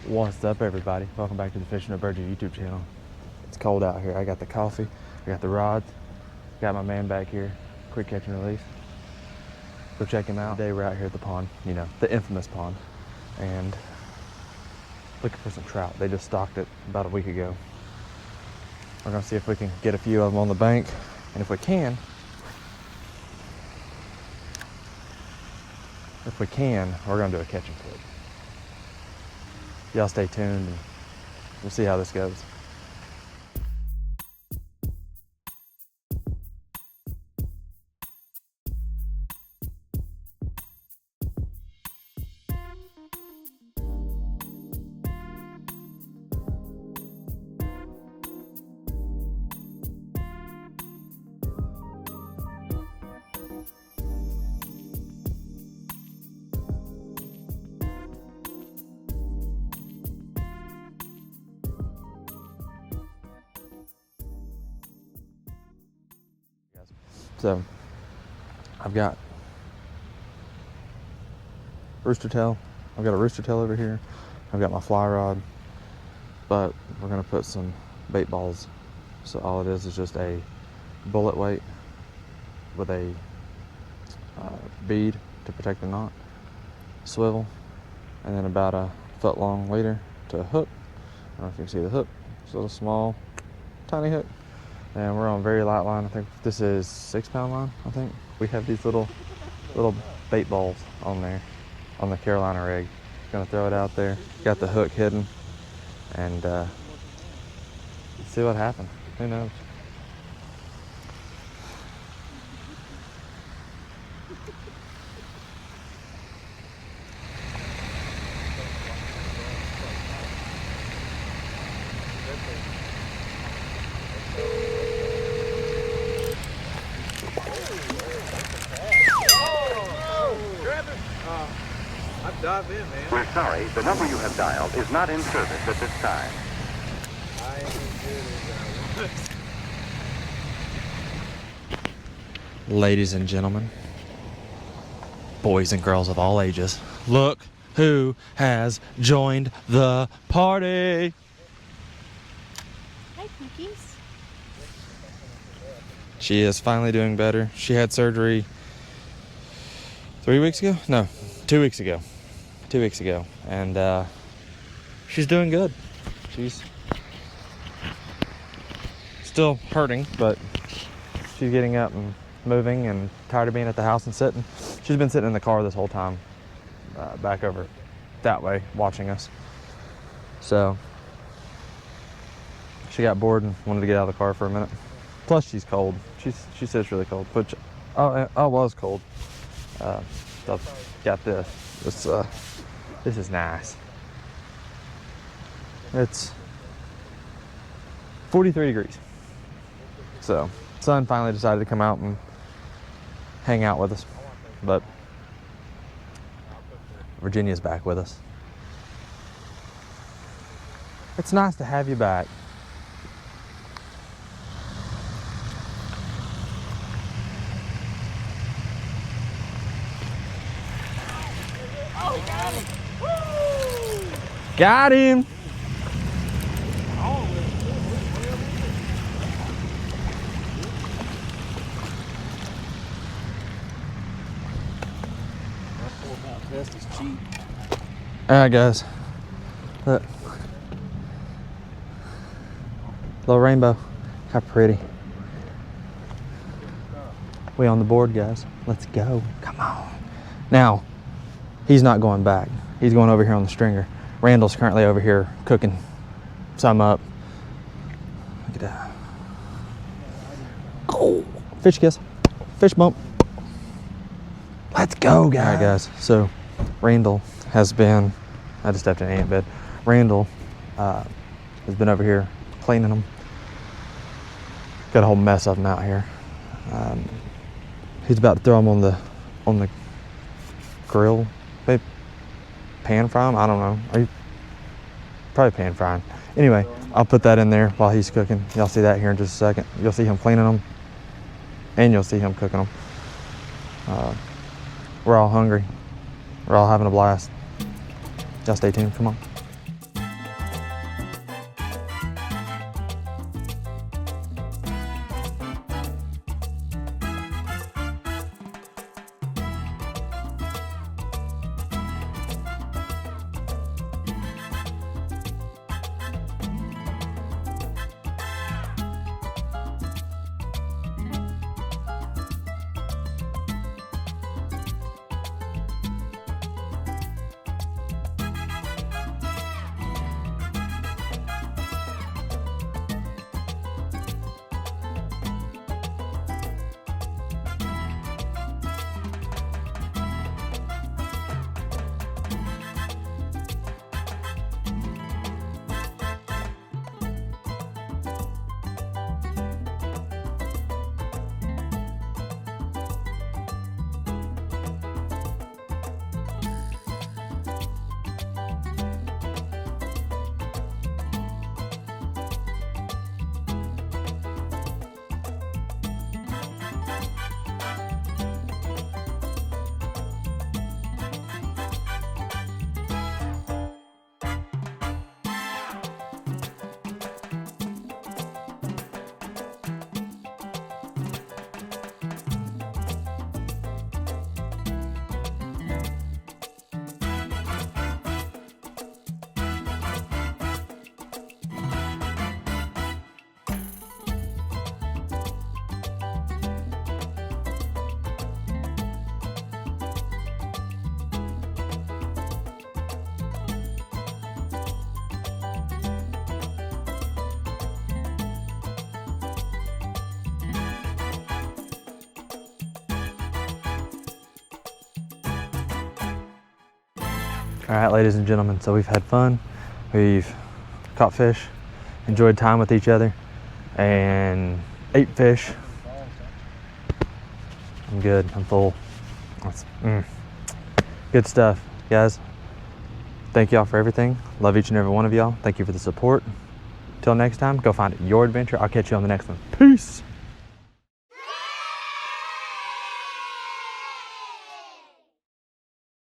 What's up, everybody? Welcome back to the Fishing with Burgess YouTube channel. It's cold out here. I got the coffee, I got the rods, got my man back here, quick catch and release. Go check him out. Today we're out here at the pond, you know, the infamous pond, and looking for some trout. They just stocked it about a week ago. We're gonna see if we can get a few of them on the bank, and if we can, we're gonna do a catch and flip. Y'all stay tuned and we'll see how this goes. So I've got rooster tail. I've got a rooster tail over here. I've got my fly rod, but we're gonna put some bait balls. So all it is just a bullet weight with a bead to protect the knot, swivel, and then about a foot long leader to a hook. I don't know if you can see the hook. It's a little small, tiny hook. And we're on very light line. I think this is 6-pound line, I think. We have these little bait balls on there, on the Carolina rig. Gonna throw it out there. Got the hook hidden, and see what happens. Who knows? Dive in, man. We're sorry, the number you have dialed is not in service at this time. I ain't as good as Ladies and gentlemen, boys and girls of all ages, look who has joined the party. Hi, cookies. She is finally doing better. She had surgery 3 weeks ago? No, 2 weeks ago. 2 weeks ago, and she's doing good. She's still hurting, but she's getting up and moving and tired of being at the house and sitting. She's been sitting in the car this whole time, back over that way, watching us. So she got bored and wanted to get out of the car for a minute. Plus, she's cold. She says it's really cold, but I was cold. So I've got this. This is nice. It's 43 degrees. So, sun finally decided to come out and hang out with us. But Virginia's back with us. It's nice to have you back. Oh, got him. Woo! Got him! Test is cheap. Alright, guys. Look. Little rainbow. How pretty. We on the board, guys. Let's go. Come on. Now, he's not going back. He's going over here on the stringer. Randall's currently over here cooking some up. Look at that. Oh, fish kiss. Fish bump. Let's go, guys. All right, guys. So, Randall has been, I just stepped in an ant bed. Randall has been over here cleaning them. Got a whole mess of them out here. He's about to throw them on the grill. Maybe pan fry them? I don't know. Are you probably pan frying? Anyway, I'll put that in there while he's cooking. Y'all see that here in just a second. You'll see him cleaning them, and you'll see him cooking them. We're all hungry. We're all having a blast. Y'all stay tuned. Come on. All right, ladies and gentlemen, so we've had fun. We've caught fish, enjoyed time with each other, and ate fish. I'm good, I'm full. That's, good stuff, guys. Thank y'all for everything. Love each and every one of y'all. Thank you for the support. Till next time, go find your adventure. I'll catch you on the next one. Peace.